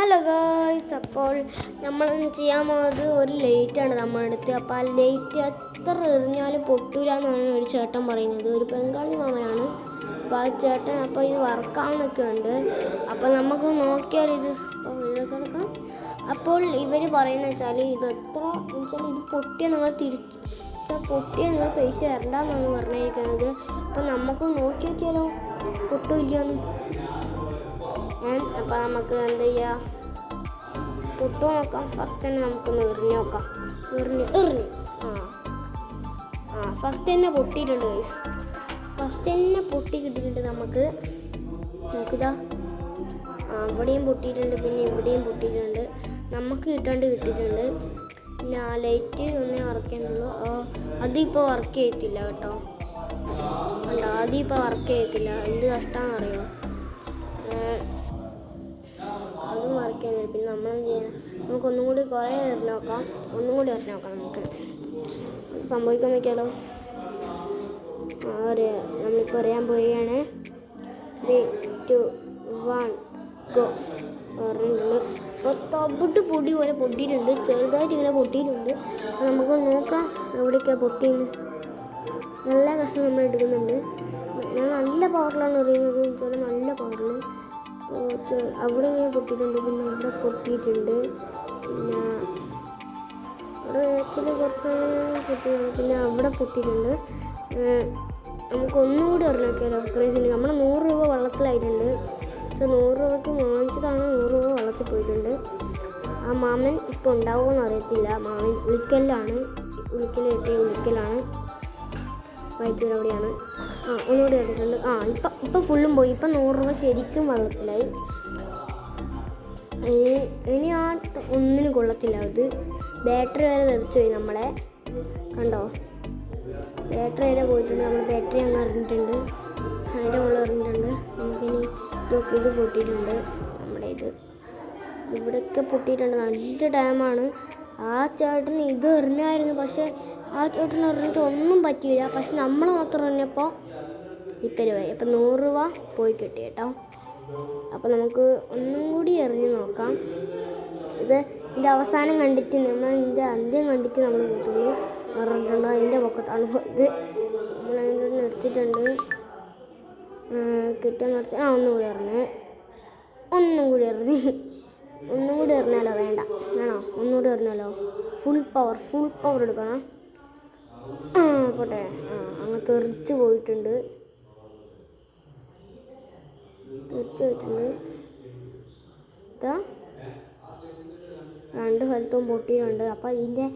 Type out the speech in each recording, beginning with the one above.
Hello guys, അപ്പോൾ നമ്മൾ ചെയ്യാൻ പോകുന്നത് ഒരു ലൈറ്റാണ് നമ്മുടെ അടുത്ത്. അപ്പോൾ ആ ലൈറ്റ് എത്ര എറിഞ്ഞാലും പൊട്ടൂല എന്നാണ് ഒരു ചേട്ടൻ പറയുന്നത്. ഒരു ബംഗാളി മാമനാണ്. അപ്പോൾ ആ ചേട്ടൻ അപ്പോൾ ഇത് വർക്കാവുന്നൊക്കെ ഉണ്ട്. അപ്പോൾ നമുക്ക് നോക്കിയാൽ ഇത് കിടക്കാം. അപ്പോൾ ഇവർ പറയുന്നത് വെച്ചാൽ ഇത് എത്ര വെച്ചാൽ ഇത് പൊട്ടിയാൽ നിങ്ങൾ പൊട്ടിയാൽ നിങ്ങൾ പൈസ തരണ്ടെന്നാണ് പറഞ്ഞിരിക്കുന്നത്. അപ്പോൾ നമുക്ക് നോക്കി നോക്കിയാലോ പൊട്ടില്ലാന്ന്. അപ്പോൾ നമുക്ക് എന്ത് ചെയ്യാം, പൊട്ടു നോക്കാം. ഫസ്റ്റ് തന്നെ നമുക്കൊന്ന് എറിഞ്ഞ് നോക്കാം. എറിഞ്ഞ് ഫസ്റ്റ് തന്നെ പൊട്ടിയിട്ടുണ്ട് ഗൈസ്. ഫസ്റ്റ് തന്നെ പൊട്ടി കിട്ടിയിട്ടുണ്ട് നമുക്ക്. നോക്കിതാ, ഇവിടെയും പൊട്ടിയിട്ടുണ്ട്, പിന്നെ ഇവിടെയും പൊട്ടിയിട്ടുണ്ട്. നമുക്ക് കിട്ടിയിട്ടുണ്ട്. പിന്നെ ആ ലൈറ്റ് ഒന്നേ വർക്ക് ചെയ്യുന്നുള്ളൂ. അതിപ്പോൾ വർക്ക് ചെയ്യത്തില്ല കേട്ടോ. കണ്ടോ, അതിപ്പോൾ വർക്ക് ചെയ്യത്തില്ല. എന്ത് കഷ്ടമാണെന്ന് അറിയോ, അതും വർക്ക് ചെയ്യുന്നില്ല. പിന്നെ നമ്മളെന്ത് ചെയ്യണം, നമുക്കൊന്നും കൂടി കുറേ എറിഞ്ഞ് നോക്കാം. നമുക്ക് സംഭവിക്കാൻ നോക്കിയാലോ. നമ്മളിപ്പോൾ എറിയാൻ പോവുകയാണ്. 3, 2, 1 ഗോ. എറിഞ്ഞിട്ടുണ്ട്. അപ്പോൾ തവിട്ട് പൊടി പോലെ പൊട്ടിയിട്ടുണ്ട്, ചെറുതായിട്ട് ഇങ്ങനെ പൊട്ടിയിട്ടുണ്ട്. അപ്പോൾ നമുക്ക് നോക്കാം എവിടെയൊക്കെയാണ് പൊട്ടിയെന്ന്. നല്ല കഷ്ണം നമ്മൾ എടുക്കുന്നുണ്ട്. ഞാൻ നല്ല പവറിലാണ് എറിയുന്നത്, ചില നല്ല പവറിൽ. അവിടെ ഇങ്ങനെ പൊട്ടിയിട്ടുണ്ട്, പിന്നെ ഇവിടെ പൊട്ടിയിട്ടുണ്ട്, പിന്നെ അവിടെ ആക്ച്വലി കുറച്ച് പൊട്ടിയിട്ടുണ്ട്, പിന്നെ അവിടെ പൊട്ടിയിട്ടുണ്ട്. നമുക്ക് ഒന്നുകൂടി എറിഞ്ഞൊക്കെയല്ലോ. ക്രേസിന് നമ്മൾ 100 രൂപ വെള്ളത്തിലായിട്ടുണ്ട്. പക്ഷേ 100 രൂപയ്ക്ക് വാങ്ങിച്ചതാണ്, 100 രൂപ വെള്ളത്തിൽ പോയിട്ടുണ്ട്. ആ മാമൻ ഇപ്പോൾ ഉണ്ടാവുമെന്ന് അറിയത്തില്ല. മാമൻ ഉളിക്കലാണ് വൈദ്യൂർ അവിടെയാണ്. ഒന്നുകൂടി എടുത്തിട്ടുണ്ട്. ഇപ്പം ഫുള്ളും പോയി. ഇപ്പം 100 രൂപ ശരിക്കും വെള്ളത്തിലായി. ഇനി ആ ഒന്നിനും കൊള്ളത്തില്ല. അത് ബാറ്ററി വരെ തെറിച്ചു പോയി നമ്മളെ. കണ്ടോ, ബാറ്ററി വരെ പോയിട്ടുണ്ട്. നമ്മൾ ബാറ്ററി അങ്ങ് എറിഞ്ഞിട്ടുണ്ട്, അതിൻ്റെ മുകളിൽ എറിഞ്ഞിട്ടുണ്ട്. നമുക്കിനി ഇത് പൊട്ടിയിട്ടുണ്ട്. നമ്മുടെ ഇവിടെയൊക്കെ പൊട്ടിയിട്ടുണ്ട്. നല്ല ഡാമാണ്. ആ ചേട്ടന് ഇത് എറിഞ്ഞായിരുന്നു, പക്ഷേ ആ ചേട്ടന് എറിഞ്ഞിട്ട് ഒന്നും പറ്റിയില്ല. പക്ഷെ നമ്മൾ മാത്രം എറിഞ്ഞപ്പോൾ ഇത്തരവായി. അപ്പം 100 രൂപ പോയി കിട്ടി കേട്ടോ. അപ്പോൾ നമുക്ക് ഒന്നും കൂടി എറിഞ്ഞ് നോക്കാം. ഇതിൻ്റെ അവസാനം കണ്ടിട്ട് ഇതിൻ്റെ അന്ത്യം കണ്ടിട്ട് നമ്മൾ കൂട്ടുള്ളൂ. എറിഞ്ഞിട്ടുണ്ടോ, അതിൻ്റെ പൊക്കത്താണ് പോയത്. നമ്മളതിൻ്റെ നിർത്തിയിട്ടുണ്ട്. കിട്ടാൻ നിർത്തി. ഒന്നും കൂടി എറിഞ്ഞ് ഒന്നും കൂടി എറിഞ്ഞാലോ? വേണ്ട, വേണോ? ഒന്നുകൂടി എറിഞ്ഞാലോ? ഫുൾ പവർ എടുക്കണം. പോട്ടെ. അങ്ങ് തെറിച്ച് പോയിട്ടുണ്ട്. 2 സ്ഥലത്തും പൊട്ടിയിട്ടുണ്ട്. അപ്പോൾ ഇതിൻ്റെ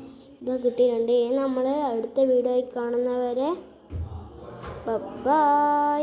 ഇത് കിട്ടിയിട്ടുണ്ട്. നമ്മൾ അടുത്ത വീഡിയോയിൽ കാണുന്നവരെ ബൈ.